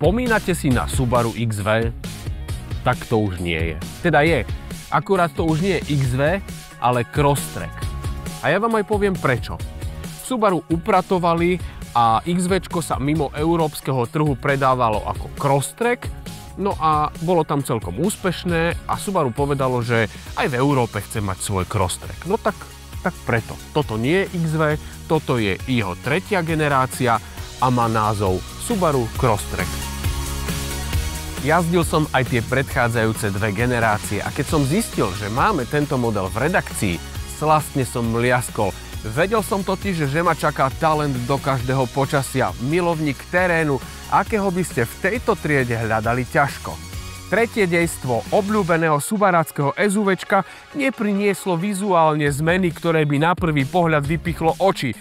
Spomínate si na Subaru XV? Tak to už nie je. Teda je, akurát to už nie je XV, ale Crosstrek. A ja vám aj poviem prečo. Subaru upratovali a XVčko sa mimo európskeho trhu predávalo ako Crosstrek, no a bolo tam celkom úspešné a Subaru povedalo, že aj v Európe chce mať svoj Crosstrek. No tak preto. Toto nie je XV, toto je jeho tretia generácia a má názov Subaru Crosstrek. Jazdil som aj tie predchádzajúce dve generácie a keď som zistil, že máme tento model v redakcii, slastne som mliaskol. Vedel som totiž, že ma čaká talent do každého počasia, milovník terénu, akého by ste v tejto triede hľadali ťažko. Tretie dejstvo obľúbeného subaráckého SUVčka neprinieslo vizuálne zmeny, ktoré by na prvý pohľad vypichlo oči.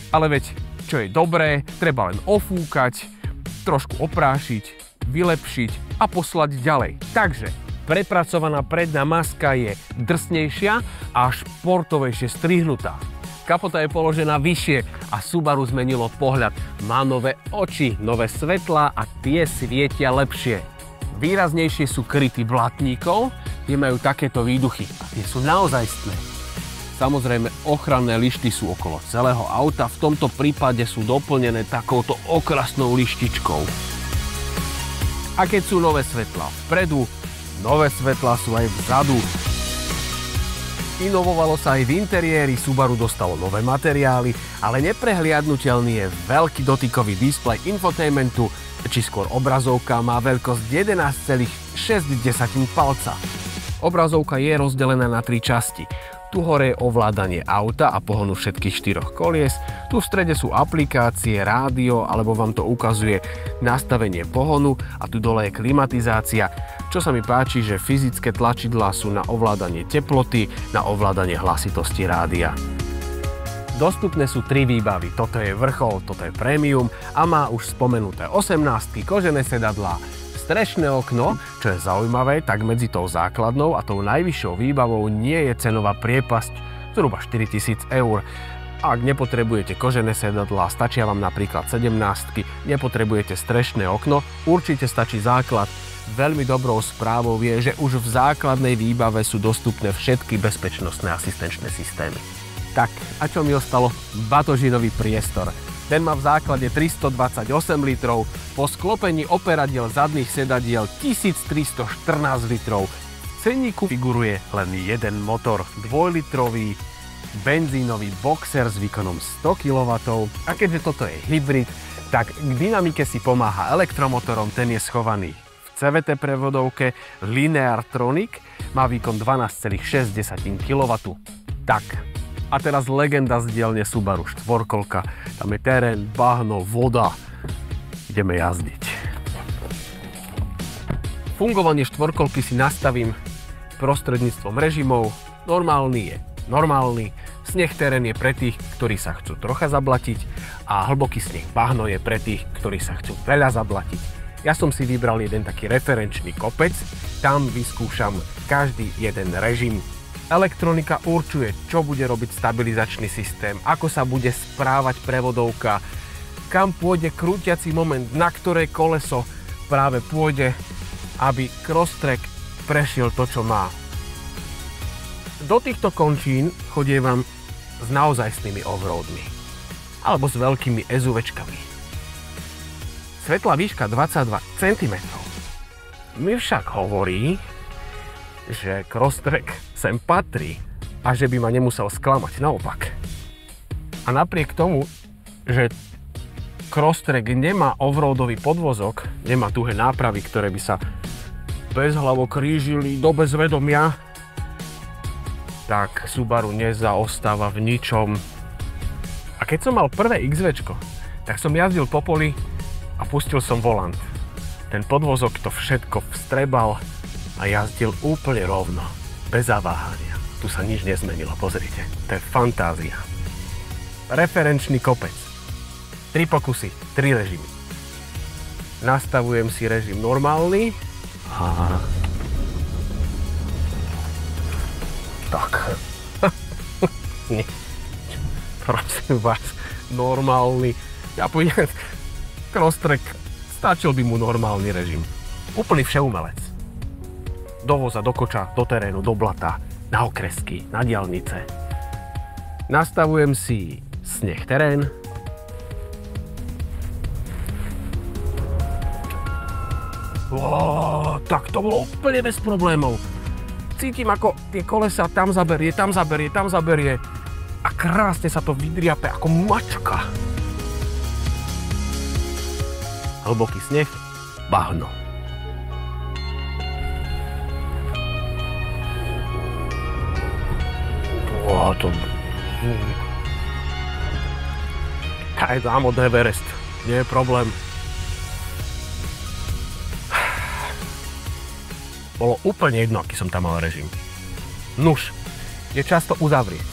Ale veď, čo je dobré, treba len ofúkať, trošku oprášiť, vylepšiť a poslať ďalej. Takže prepracovaná predná maska je drsnejšia a športovejšie strihnutá. Kapota je položená vyššie a Subaru zmenilo pohľad. Má nové oči, nové svetlá a tie svietia lepšie. Výraznejšie sú kryty blatníkov, tie majú takéto výduchy a tie sú naozajstné. Samozrejme, ochranné lišty sú okolo celého auta, v tomto prípade sú doplnené takouto okrasnou lištičkou. A keď sú nové svetlá vpredu, nové svetlá sú aj vzadu. Inovovalo sa aj v interiéri, Subaru dostalo nové materiály, ale neprehliadnutelný je veľký dotykový displej infotainmentu, či skôr obrazovka má veľkosť 11,6 palca. Obrazovka je rozdelená na 3 časti. Tu hore je ovládanie auta a pohonu všetkých 4 kolies, tu v strede sú aplikácie, rádio, alebo vám to ukazuje nastavenie pohonu a tu dole je klimatizácia. Čo sa mi páči, že fyzické tlačidlá sú na ovládanie teploty, na ovládanie hlasitosti rádia. Dostupné sú 3 výbavy, toto je vrchol, toto je premium a má už spomenuté 18, kožené sedadlá, strešné okno, čo je zaujímavé, tak medzi tou základnou a tou najvyššou výbavou nie je cenová priepasť, zhruba 4000 eur. Ak nepotrebujete kožené sedadlá, stačia vám napríklad 17, nepotrebujete strešné okno, určite stačí základ. Veľmi dobrou správou je, že už v základnej výbave sú dostupné všetky bezpečnostné asistenčné systémy. Tak, a čo mi ostalo? Batožinový priestor. Ten má v základe 328 litrov, po sklopení operadiel zadných sedadiel 1314 litrov. V cenníku figuruje len jeden motor, 2-litrový benzínový boxer s výkonom 100 kW. A keďže toto je hybrid, tak k dynamike si pomáha elektromotorom, ten je schovaný v CVT prevodovke Lineartronic, má výkon 12,6 kW. Tak. A teraz legenda z dielne Subaru štvorkolka. Tam je terén, bahno, voda. Ideme jazdiť. Fungovanie štvorkolky si nastavím prostredníctvom režimov. Normálny je normálny. Sneh terén je pre tých, ktorí sa chcú trocha zablatiť a hlboký sneh bahno je pre tých, ktorí sa chcú veľa zablatiť. Ja som si vybral jeden taký referenčný kopec. Tam vyskúšam každý jeden režim. Elektronika určuje, čo bude robiť stabilizačný systém, ako sa bude správať prevodovka, kam pôjde krútiaci moment, na ktoré koleso práve pôjde, aby Crosstrek prešiel to, čo má. Do týchto končín chodievam s naozajstnými offroadmi alebo s veľkými SUVčkami. Svetlá výška 22 cm mi však hovorí, že Crosstrek sem patrí a že by ma nemusel sklamať, naopak. A napriek tomu, že Crosstrek nemá offroadový podvozok, nemá tuhé nápravy, ktoré by sa bezhlavo krížili do bezvedomia, tak Subaru nezaostáva v ničom. A keď som mal prvé XVčko, tak som jazdil po poli a pustil som volant. Ten podvozok to všetko vstrebal a jazdil úplne rovno, bez zaváhania. Tu sa nič nezmenilo, pozrite, to je fantázia. Referenčný kopec. 3 pokusy, 3 režimy. Nastavujem si režim normálny. Tak. Nie. Prosím vás, normálny. Ja pôjdem Crosstrek stačil by mu normálny režim. Úplný všeumelec. Do voza, do koča, do terénu, do blata, na okresky, na diaľnice. Nastavujem si sneh terén. Tak to bolo úplne bez problémov. Cítim, ako tie kolesa tam zaberie a krásne sa to vydriape ako mačka. Hlboký sneh, bahno. Aj dám od Everest, nie je problém. Bolo úplne jedno, aký som tam mal režim. Nuž, je čas to uzavrieť.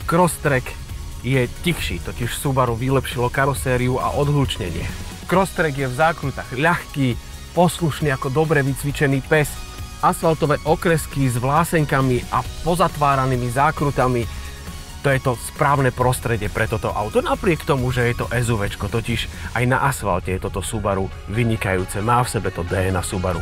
Crosstrek je tichší, totiž Subaru vylepšilo karosériu a odhlučnenie. Crosstrek je v zákrutách ľahký, poslušný ako dobre vycvičený pes. Asfaltové okresky s vlásenkami a pozatváranými zákrutami. To je to správne prostredie pre toto auto. Napriek tomu, že je to SUVčko, totiž aj na asfalte je toto Subaru vynikajúce. Má v sebe to DNA Subaru.